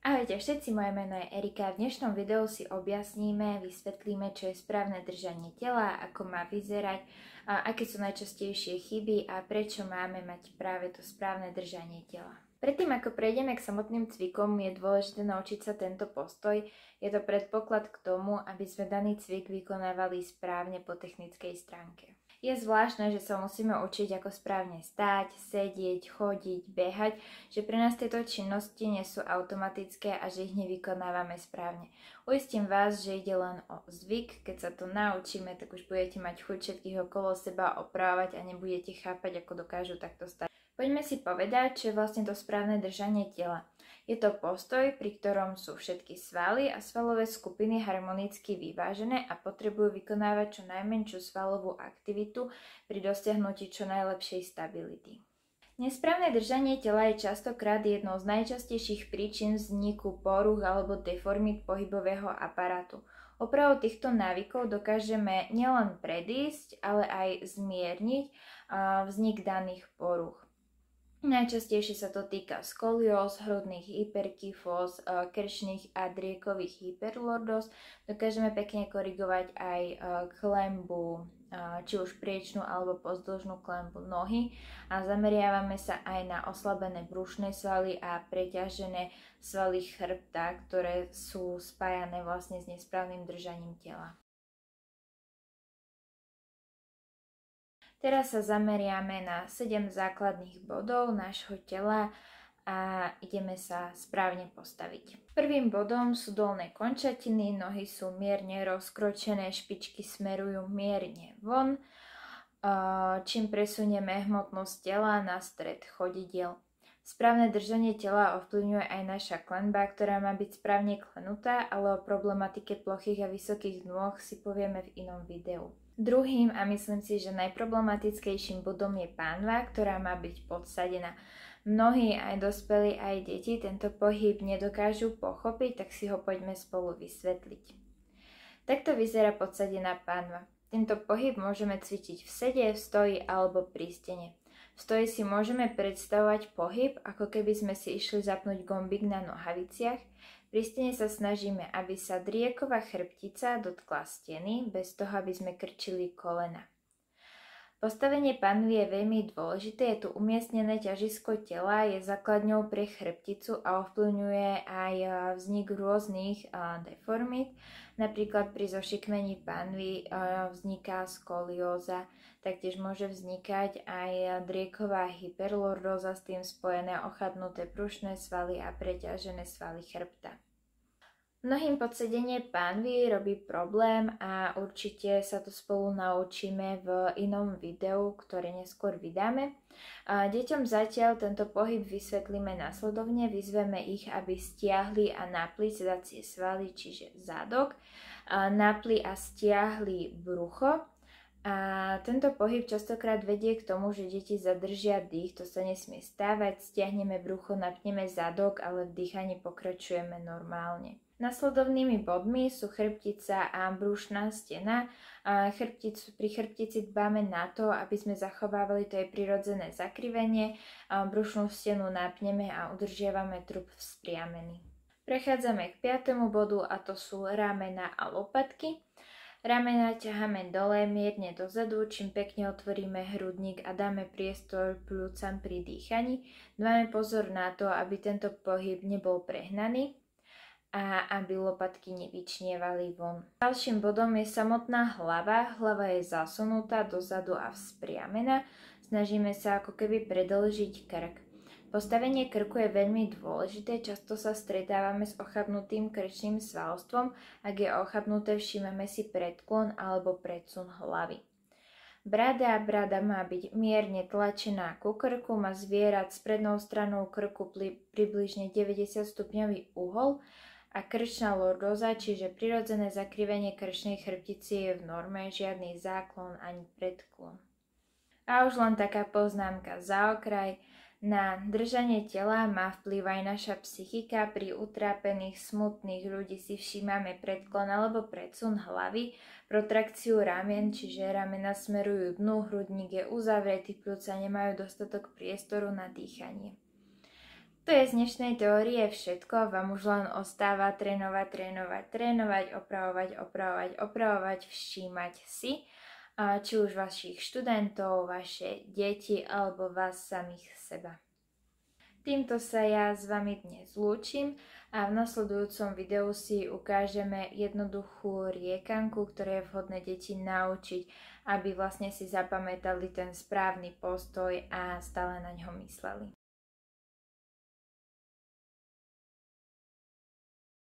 Ahojte všetci, moje meno je Erika. V dnešnom videu si objasníme, vysvetlíme, čo je správne držanie tela, ako má vyzerať, aké sú najčastejšie chyby a prečo máme mať práve to správne držanie tela. Predtým, ako prejdeme k samotným cvikom, je dôležité naučiť sa tento postoj. Je to predpoklad k tomu, aby sme daný cvik vykonávali správne po technickej stránke. Je zvláštne, že sa musíme učiť, ako správne stáť, sedieť, chodiť, behať, že pre nás tieto činnosti nie sú automatické a že ich nevykonávame správne. Uistím vás, že ide len o zvyk. Keď sa to naučíme, tak už budete mať chuť všetkých okolo seba opravovať a nebudete chápať, ako dokážu takto stať. Poďme si povedať, čo je vlastne to správne držanie tela. Je to postoj, pri ktorom sú všetky svaly a svalové skupiny harmonicky vyvážené a potrebujú vykonávať čo najmenšiu svalovú aktivitu pri dosiahnutí čo najlepšej stability. Nesprávne držanie tela je častokrát jednou z najčastejších príčin vzniku porúch alebo deformít pohybového aparátu. Opravou týchto návykov dokážeme nielen predísť, ale aj zmierniť vznik daných porúch. Najčastejšie sa to týka skolióz, hrudných hyperkyfóz, krčných a driekových hyperlordóz. Dokážeme pekne korigovať aj klembu, či už priečnú alebo pozdĺžnú klembu nohy a zameriavame sa aj na oslabené brušné svaly a preťažené svaly chrbta, ktoré sú spájané vlastne s nesprávnym držaním tela. Teraz sa zameriame na 7 základných bodov nášho tela a ideme sa správne postaviť. Prvým bodom sú dolné končatiny, nohy sú mierne rozkročené, špičky smerujú mierne von, čím presunieme hmotnosť tela na stred chodidiel. Správne držanie tela ovplyvňuje aj naša klenba, ktorá má byť správne klenutá, ale o problematike plochých a vysokých nôh si povieme v inom videu. Druhým a myslím si, že najproblematickejším bodom je pánva, ktorá má byť podsadená. Mnohí, aj dospelí, aj deti tento pohyb nedokážu pochopiť, tak si ho poďme spolu vysvetliť. Takto vyzerá podsadená pánva. Tento pohyb môžeme cvičiť v sede, v stoji alebo pri stene. V stoji si môžeme predstavovať pohyb, ako keby sme si išli zapnúť gombík na nohaviciach. Pri stene sa snažíme, aby sa drieková chrbtica dotkla steny, bez toho, aby sme krčili kolena. Postavenie pánvy je veľmi dôležité, je tu umiestnené ťažisko tela, je základňou pre chrbticu a ovplyvňuje aj vznik rôznych deformít. Napríklad pri zošikmení pánvy vzniká skolióza, taktiež môže vznikať aj drieková hyperlordóza, s tým spojené ochabnuté brušné svaly a preťažené svaly chrbta. Mnohým podsedenie pánvy robí problém a určite sa to spolu naučíme v inom videu, ktoré neskôr vydáme. Deťom zatiaľ tento pohyb vysvetlíme nasledovne, vyzveme ich, aby stiahli a napli sedacie svaly, čiže zadok, napli a stiahli brucho. A tento pohyb častokrát vedie k tomu, že deti zadržia dých, to sa nesmie stávať, stiahneme brucho, napneme zadok, ale v dýchaní pokračujeme normálne. Nasledovnými bodmi sú chrbtica a brušná stena. Pri chrbtici dbáme na to, aby sme zachovávali to jej prirodzené zakrivenie. Brušnú stenu napneme a udržiavame trup vzpriamený. Prechádzame k 5. bodu a to sú ramena a lopatky. Ramena ťaháme dole, mierne dozadu, čím pekne otvoríme hrudník a dáme priestor pľúcam pri dýchaní. Dbáme pozor na to, aby tento pohyb nebol prehnaný a aby lopatky nevyčnievali von. Ďalším bodom je samotná hlava. Hlava je zasunutá dozadu a vzpriamená. Snažíme sa ako keby predĺžiť krk. Postavenie krku je veľmi dôležité, často sa stretávame s ochabnutým krčným svalstvom. Ak je ochabnuté, všímame si predklon alebo predsun hlavy. Brada má byť mierne tlačená ku krku, má zvierať s prednou stranou krku približne 90 stupňový uhol a krčná lordóza, čiže prirodzené zakrivenie krčnej chrbtici je v norme, žiadny záklon ani predklon. A už len taká poznámka za okraj. Na držanie tela má vplyv aj naša psychika. Pri utrápených, smutných ľudí si všímame predklon alebo predsun hlavy, protrakciu ramien, čiže ramena smerujú dnu, hrudník je uzavretý, pľúca nemajú dostatok priestoru na dýchanie. To je z dnešnej teórie všetko, vám už len ostáva trénovať, opravovať, všímať si, či už vašich študentov, vaše deti alebo vás samých seba. Týmto sa ja s vami dnes lúčim a v nasledujúcom videu si ukážeme jednoduchú riekanku, ktoré je vhodné deti naučiť, aby vlastne si zapamätali ten správny postoj a stále na ňo mysleli.